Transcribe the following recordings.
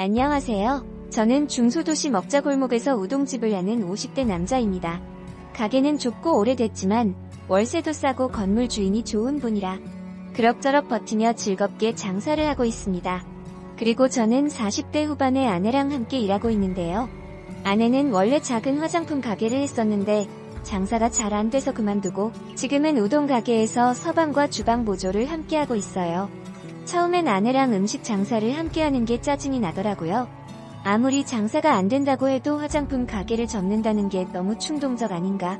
안녕하세요. 저는 중소도시 먹자골목에서 우동집을 하는 50대 남자입니다. 가게는 좁고 오래됐지만 월세도 싸고 건물 주인이 좋은 분이라 그럭저럭 버티며 즐겁게 장사를 하고 있습니다. 그리고 저는 40대 후반의 아내랑 함께 일하고 있는데요. 아내는 원래 작은 화장품 가게를 했었는데 장사가 잘 안 돼서 그만두고 지금은 우동 가게에서 서방과 주방 보조를 함께 하고 있어요. 처음엔 아내랑 음식 장사를 함께 하는 게 짜증이 나더라고요. 아무리 장사가 안 된다고 해도 화장품 가게를 접는다는 게 너무 충동적 아닌가?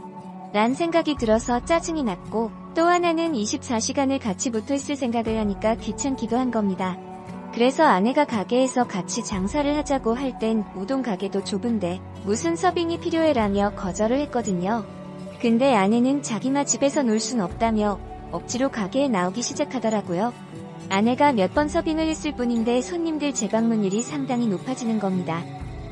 란 생각이 들어서 짜증이 났고, 또 하나는 24시간을 같이 붙어 있을 생각을 하니까 귀찮기도 한 겁니다. 그래서 아내가 가게에서 같이 장사를 하자고 할 땐 우동 가게도 좁은데 무슨 서빙이 필요해라며 거절을 했거든요. 근데 아내는 자기만 집에서 놀 순 없다며 억지로 가게에 나오기 시작하더라고요. 아내가 몇 번 서빙을 했을 뿐인데 손님들 재방문율이 상당히 높아지는 겁니다.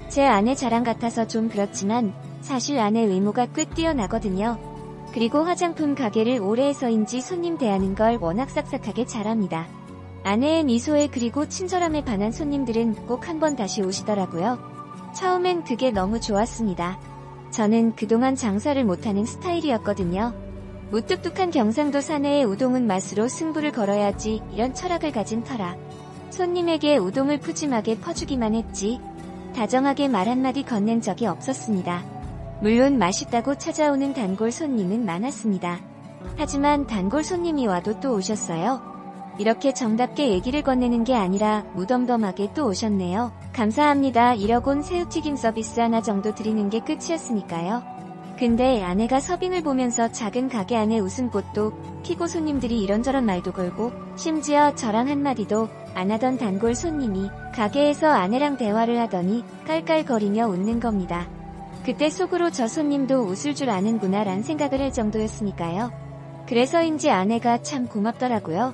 제 아내 자랑 같아서 좀 그렇지만 사실 아내 외모가 꽤 뛰어나거든요. 그리고 화장품 가게를 오래 해서인지 손님 대하는 걸 워낙 싹싹하게 잘합니다. 아내의 미소에 그리고 친절함에 반한 손님들은 꼭 한 번 다시 오시더라고요. 처음엔 그게 너무 좋았습니다. 저는 그동안 장사를 못하는 스타일이었거든요. 무뚝뚝한 경상도 사내의 우동은 맛으로 승부를 걸어야지 이런 철학을 가진 터라 손님에게 우동을 푸짐하게 퍼주기만 했지 다정하게 말 한마디 건넨 적이 없었습니다. 물론 맛있다고 찾아오는 단골 손님은 많았습니다. 하지만 단골 손님이 와도 또 오셨어요. 이렇게 정답게 얘기를 건네는 게 아니라 무덤덤하게 또 오셨네요. 감사합니다. 이러곤 새우튀김 서비스 하나 정도 드리는 게 끝이었으니까요. 근데 아내가 서빙을 보면서 작은 가게 안에 웃음꽃도 피고 손님들이 이런저런 말도 걸고 심지어 저랑 한마디도 안 하던 단골 손님이 가게에서 아내랑 대화를 하더니 깔깔거리며 웃는 겁니다. 그때 속으로 저 손님도 웃을 줄 아는구나 란 생각을 할 정도였으니까요. 그래서인지 아내가 참 고맙더라고요.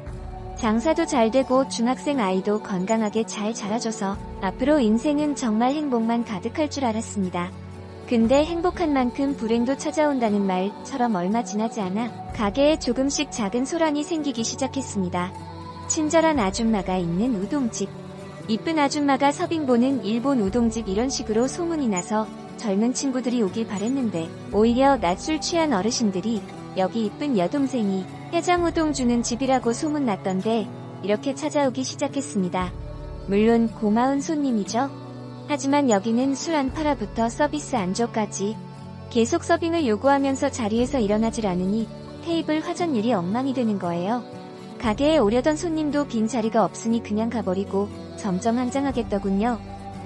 장사도 잘 되고 중학생 아이도 건강하게 잘 자라줘서 앞으로 인생은 정말 행복만 가득할 줄 알았습니다. 근데 행복한 만큼 불행도 찾아온다는 말처럼 얼마 지나지 않아 가게에 조금씩 작은 소란이 생기기 시작했습니다. 친절한 아줌마가 있는 우동집. 이쁜 아줌마가 서빙 보는 일본 우동집 이런 식으로 소문이 나서 젊은 친구들이 오길 바랬는데 오히려 낮술 취한 어르신들이 여기 이쁜 여동생이 해장 우동 주는 집이라고 소문났던데 이렇게 찾아오기 시작했습니다. 물론 고마운 손님이죠. 하지만 여기는 술 안 팔아부터 서비스 안줘까지 계속 서빙을 요구하면서 자리에서 일어나질 않으니 테이블 화전율이 엉망이 되는 거예요. 가게에 오려던 손님도 빈 자리가 없으니 그냥 가버리고 점점 한장하겠더군요.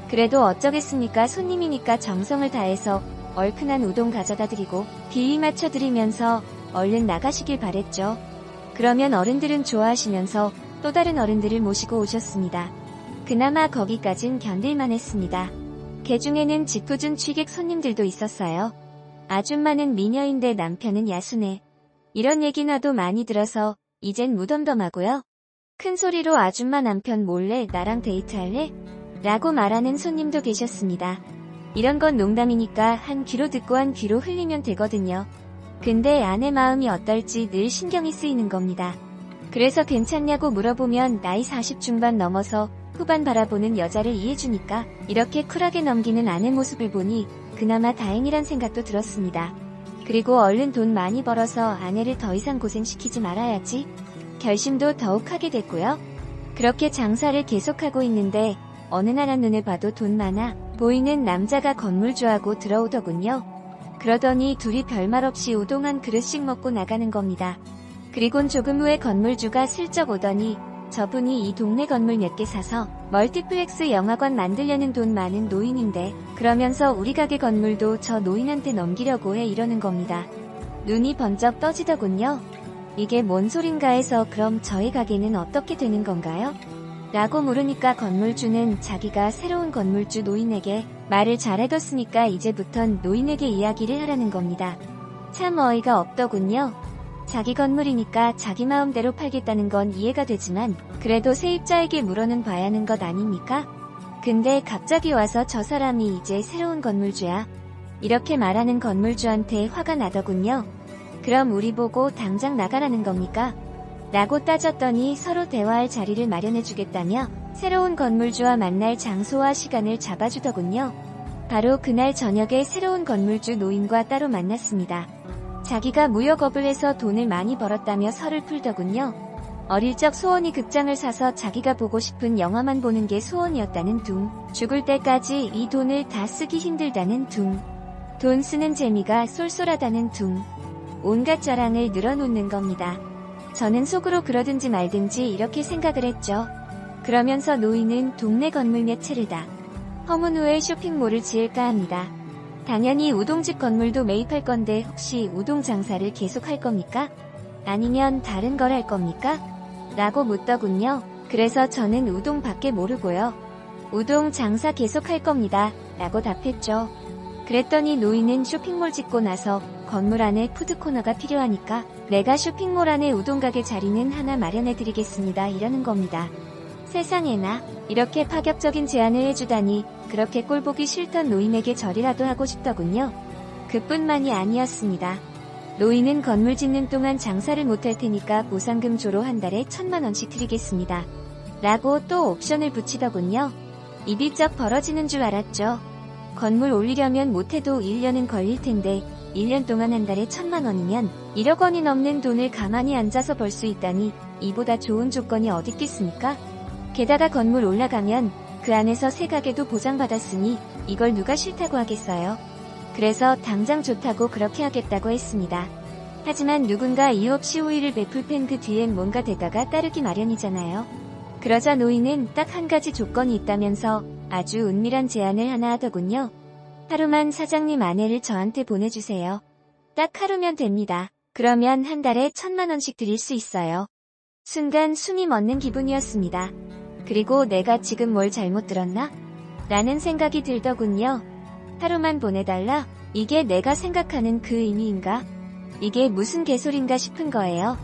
그래도 어쩌겠습니까? 손님이니까 정성을 다해서 얼큰한 우동 가져다 드리고 비위 맞춰 드리면서 얼른 나가시길 바랬죠. 그러면 어른들은 좋아하시면서 또 다른 어른들을 모시고 오셨습니다. 그나마 거기까진 견딜만 했습니다. 개 중에는 짓궂은 취객 손님들도 있었어요. 아줌마는 미녀인데 남편은 야수네. 이런 얘기 나도 많이 들어서 이젠 무덤덤하고요. 큰 소리로 아줌마 남편 몰래 나랑 데이트할래? 라고 말하는 손님도 계셨습니다. 이런 건 농담이니까 한 귀로 듣고 한 귀로 흘리면 되거든요. 근데 아내 마음이 어떨지 늘 신경이 쓰이는 겁니다. 그래서 괜찮냐고 물어보면 나이 40 중반 넘어서 후반 바라보는 여자를 이해주니까 이렇게 쿨하게 넘기는 아내 모습을 보니 그나마 다행이란 생각도 들었습니다. 그리고 얼른 돈 많이 벌어서 아내를 더 이상 고생시키지 말아야지 결심도 더욱 하게 됐고요. 그렇게 장사를 계속하고 있는데 어느 날 한눈에 봐도 돈 많아 보이는 남자가 건물주하고 들어오더군요. 그러더니 둘이 별말 없이 우동 한 그릇씩 먹고 나가는 겁니다. 그리곤 조금 후에 건물주가 슬쩍 오더니 저분이 이 동네 건물 몇 개 사서 멀티플렉스 영화관 만들려는 돈 많은 노인인데 그러면서 우리 가게 건물도 저 노인한테 넘기려고 해 이러는 겁니다. 눈이 번쩍 떠지더군요. 이게 뭔 소린가 해서 그럼 저희 가게는 어떻게 되는 건가요? 라고 물으니까 건물주는 자기가 새로운 건물주 노인에게 말을 잘해뒀으니까 이제부턴 노인에게 이야기를 하라는 겁니다. 참 어이가 없더군요. 자기 건물이니까 자기 마음대로 팔겠다는 건 이해가 되지만 그래도 세입자에게 물어는 봐야 하는 것 아닙니까? 근데 갑자기 와서 저 사람이 이제 새로운 건물주야. 이렇게 말하는 건물주한테 화가 나더군요. 그럼 우리 보고 당장 나가라는 겁니까? 라고 따졌더니 서로 대화할 자리를 마련해주겠다며 새로운 건물주와 만날 장소와 시간을 잡아주더군요. 바로 그날 저녁에 새로운 건물주 노인과 따로 만났습니다. 자기가 무역업을 해서 돈을 많이 벌었다며 설을 풀더군요. 어릴 적 소원이 극장을 사서 자기가 보고 싶은 영화만 보는 게 소원이었다는 둥. 죽을 때까지 이 돈을 다 쓰기 힘들다는 둥. 돈 쓰는 재미가 쏠쏠하다는 둥. 온갖 자랑을 늘어놓는 겁니다. 저는 속으로 그러든지 말든지 이렇게 생각을 했죠. 그러면서 노인은 동네 건물 몇 채를 다 허문 후에 쇼핑몰을 지을까 합니다. 당연히 우동집 건물도 매입할 건데 혹시 우동 장사를 계속 할 겁니까? 아니면 다른 걸 할 겁니까? 라고 묻더군요. 그래서 저는 우동밖에 모르고요. 우동 장사 계속 할 겁니다. 라고 답했죠. 그랬더니 노인은 쇼핑몰 짓고 나서 건물 안에 푸드코너가 필요하니까 내가 쇼핑몰 안에 우동가게 자리는 하나 마련해드리겠습니다. 이러는 겁니다. 세상에나 이렇게 파격적인 제안을 해주다니 그렇게 꼴보기 싫던 노인에게 절이라도 하고 싶더군요. 그뿐만이 아니었습니다. 노인은 건물 짓는 동안 장사를 못할 테니까 보상금 조로 한 달에 1000만원씩 드리겠습니다. 라고 또 옵션을 붙이더군요. 입이 쩍 벌어지는 줄 알았죠. 건물 올리려면 못해도 1년은 걸릴 텐데 1년 동안 한 달에 1000만원이면 1억 원이 넘는 돈을 가만히 앉아서 벌 수 있다니 이보다 좋은 조건이 어딨겠습니까? 게다가 건물 올라가면 그 안에서 새 가게도 보장받았으니 이걸 누가 싫다고 하겠어요. 그래서 당장 좋다고 그렇게 하겠다고 했습니다. 하지만 누군가 이유 없이 호의를 베풀 그 뒤엔 뭔가 대가가 따르기 마련이잖아요. 그러자 노인은 딱 한 가지 조건이 있다면서 아주 은밀한 제안을 하나 하더군요. 하루만 사장님 아내를 저한테 보내주세요. 딱 하루면 됩니다. 그러면 한 달에 1000만원씩 드릴 수 있어요. 순간 숨이 멎는 기분이었습니다. 그리고 내가 지금 뭘 잘못 들었나? 라는 생각이 들더군요. 하루만 보내달라? 이게 내가 생각하는 그 의미인가? 이게 무슨 개소린가 싶은 거예요.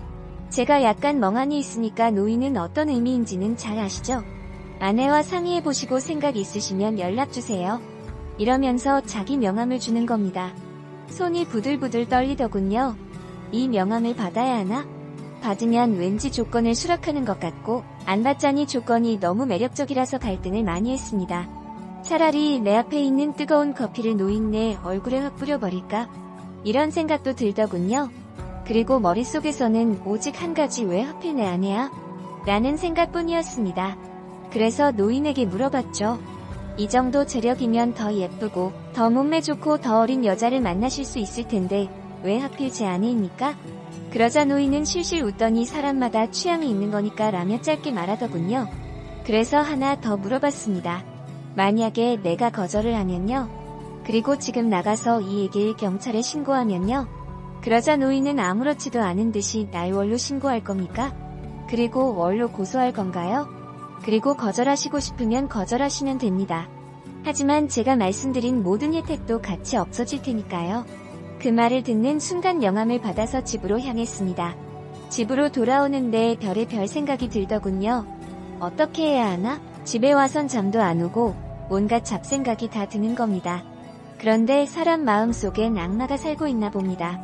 제가 약간 멍하니 있으니까 노인은 어떤 의미인지는 잘 아시죠? 아내와 상의해보시고 생각 있으시면 연락주세요. 이러면서 자기 명함을 주는 겁니다. 손이 부들부들 떨리더군요. 이 명함을 받아야 하나? 받으면 왠지 조건을 수락하는 것 같고 안 받자니 조건이 너무 매력적이라서 갈등을 많이 했습니다. 차라리 내 앞에 있는 뜨거운 커피를 노인네 얼굴에 확 뿌려버릴까? 이런 생각도 들더군요. 그리고 머릿속에서는 오직 한 가지 왜 하필 내 아내야? 라는 생각뿐이었습니다. 그래서 노인에게 물어봤죠. 이 정도 재력이면 더 예쁘고 더 몸매 좋고 더 어린 여자를 만나실 수 있을 텐데 왜 하필 제 아내입니까? 그러자 노인은 실실 웃더니 사람마다 취향이 있는 거니까 라며 짧게 말하더군요. 그래서 하나 더 물어봤습니다. 만약에 내가 거절을 하면요? 그리고 지금 나가서 이 얘기를 경찰에 신고하면요? 그러자 노인은 아무렇지도 않은 듯이 날 월로 신고할 겁니까? 그리고 월로 고소할 건가요? 그리고 거절하시고 싶으면 거절하시면 됩니다. 하지만 제가 말씀드린 모든 혜택도 같이 없어질 테니까요. 그 말을 듣는 순간 명함을 받아서 집으로 향했습니다. 집으로 돌아오는데 별의별 생각이 들더군요. 어떻게 해야 하나? 집에 와선 잠도 안 오고 온갖 잡생각이 다 드는 겁니다. 그런데 사람 마음속엔 악마가 살고 있나 봅니다.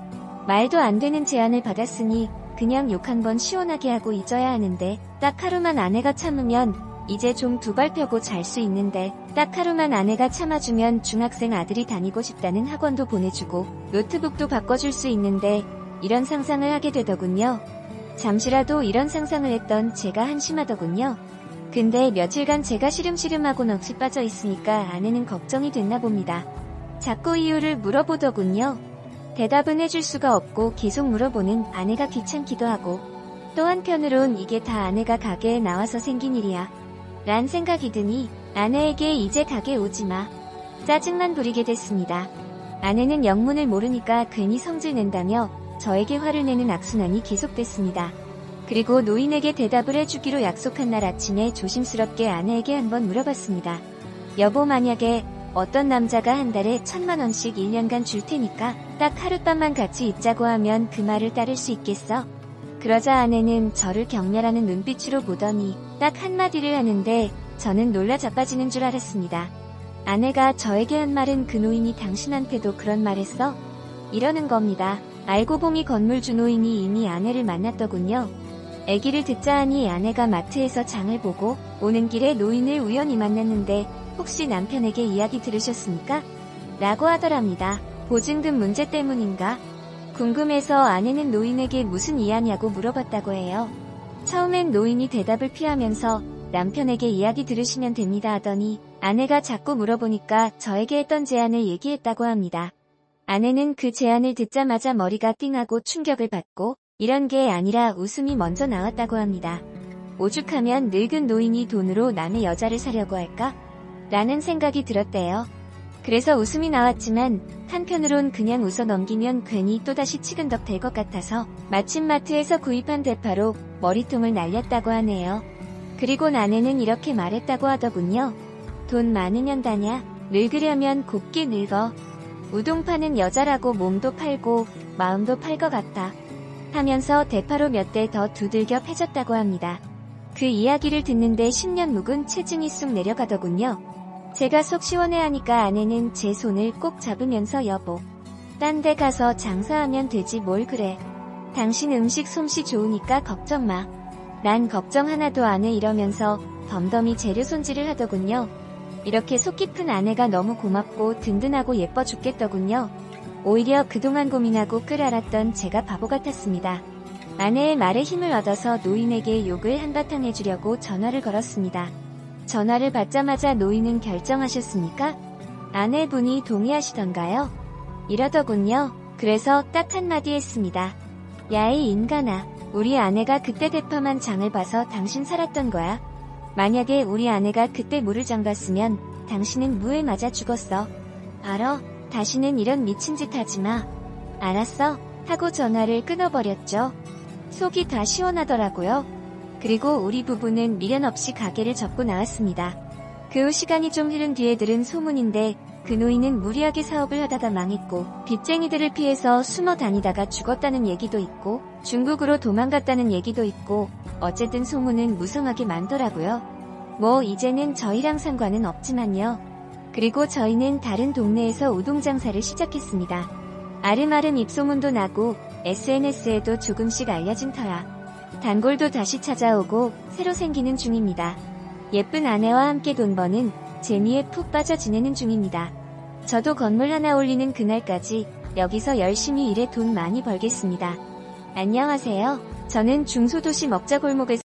말도 안 되는 제안을 받았으니 그냥 욕 한 번 시원하게 하고 잊어야 하는데 딱 하루만 아내가 참으면 이제 좀 두 발 펴고 잘 수 있는데 딱 하루만 아내가 참아주면 중학생 아들이 다니고 싶다는 학원도 보내주고 노트북도 바꿔줄 수 있는데 이런 상상을 하게 되더군요. 잠시라도 이런 상상을 했던 제가 한심하더군요. 근데 며칠간 제가 시름시름하고 넋이 빠져 있으니까 아내는 걱정이 됐나 봅니다. 자꾸 이유를 물어보더군요. 대답은 해줄 수가 없고 계속 물어보는 아내가 귀찮기도 하고 또 한편으론 이게 다 아내가 가게에 나와서 생긴 일이야 란 생각이 드니 아내에게 이제 가게 오지마 짜증만 부리게 됐습니다. 아내는 영문을 모르니까 괜히 성질 낸다며 저에게 화를 내는 악순환이 계속됐습니다. 그리고 노인에게 대답을 해주기로 약속한 날 아침에 조심스럽게 아내에게 한번 물어봤습니다. 여보, 만약에 어떤 남자가 한 달에 1000만원씩 1년간 줄 테니까 딱 하룻밤만 같이 있자고 하면 그 말을 따를 수 있겠어? 그러자 아내는 저를 경멸하는 눈빛으로 보더니 딱 한마디를 하는데 저는 놀라 자빠지는 줄 알았습니다. 아내가 저에게 한 말은 그 노인이 당신한테도 그런 말 했어? 이러는 겁니다. 알고 보니 건물주 노인이 이미 아내를 만났더군요. 아기를 듣자 하니 아내가 마트에서 장을 보고 오는 길에 노인을 우연히 만났는데 혹시 남편에게 이야기 들으셨습니까? 라고 하더랍니다. 보증금 문제 때문인가? 궁금해서 아내는 노인에게 무슨 이야기냐고 물어봤다고 해요. 처음엔 노인이 대답을 피하면서 남편에게 이야기 들으시면 됩니다 하더니 아내가 자꾸 물어보니까 저에게 했던 제안을 얘기했다고 합니다. 아내는 그 제안을 듣자마자 머리가 띵하고 충격을 받고 이런 게 아니라 웃음이 먼저 나왔다고 합니다. 오죽하면 늙은 노인이 돈으로 남의 여자를 사려고 할까? 라는 생각이 들었대요. 그래서 웃음이 나왔지만 한편으론 그냥 웃어 넘기면 괜히 또다시 치근덕 될 것 같아서 마침 마트에서 구입한 대파로 머리통을 날렸다고 하네요. 그리고 아내는 이렇게 말했다고 하더군요. 돈 많으면 다냐? 늙으려면 곱게 늙어. 우동 파는 여자라고 몸도 팔고 마음도 팔 것 같아. 하면서 대파로 몇 대 더 두들겨 패졌다고 합니다. 그 이야기를 듣는데 10년 묵은 체증이 쑥 내려가더군요. 제가 속 시원해하니까 아내는 제 손을 꼭 잡으면서 여보, 딴 데 가서 장사하면 되지 뭘 그래. 당신 음식 솜씨 좋으니까 걱정 마. 난 걱정 하나도 안 해 이러면서 덤덤히 재료 손질을 하더군요. 이렇게 속 깊은 아내가 너무 고맙고 든든하고 예뻐 죽겠더군요. 오히려 그동안 고민하고 끌 알았던 제가 바보 같았습니다. 아내의 말에 힘을 얻어서 노인에게 욕을 한바탕 해주려고 전화를 걸었습니다. 전화를 받자마자 노인은 결정하셨습니까? 아내분이 동의하시던가요? 이러더군요. 그래서 딱 한마디 했습니다. 야이 인간아, 우리 아내가 그때 대파만 장을 봐서 당신 살았던 거야. 만약에 우리 아내가 그때 물을 잠갔으면 당신은 무에 맞아 죽었어. 알어? 다시는 이런 미친 짓 하지 마. 알았어? 하고 전화를 끊어버렸죠. 속이 다 시원하더라고요. 그리고 우리 부부는 미련 없이 가게를 접고 나왔습니다. 그 후 시간이 좀 흐른 뒤에 들은 소문인데 그 노인은 무리하게 사업을 하다가 망했고 빚쟁이들을 피해서 숨어 다니다가 죽었다는 얘기도 있고 중국으로 도망갔다는 얘기도 있고 어쨌든 소문은 무성하게 많더라고요. 뭐 이제는 저희랑 상관은 없지만요. 그리고 저희는 다른 동네에서 우동 장사를 시작했습니다. 아름아름 입소문도 나고 SNS에도 조금씩 알려진 터라 단골도 다시 찾아오고 새로 생기는 중입니다. 예쁜 아내와 함께 돈 버는 재미에 푹 빠져 지내는 중입니다. 저도 건물 하나 올리는 그날까지 여기서 열심히 일해 돈 많이 벌겠습니다. 안녕하세요. 저는 중소도시 먹자골목에서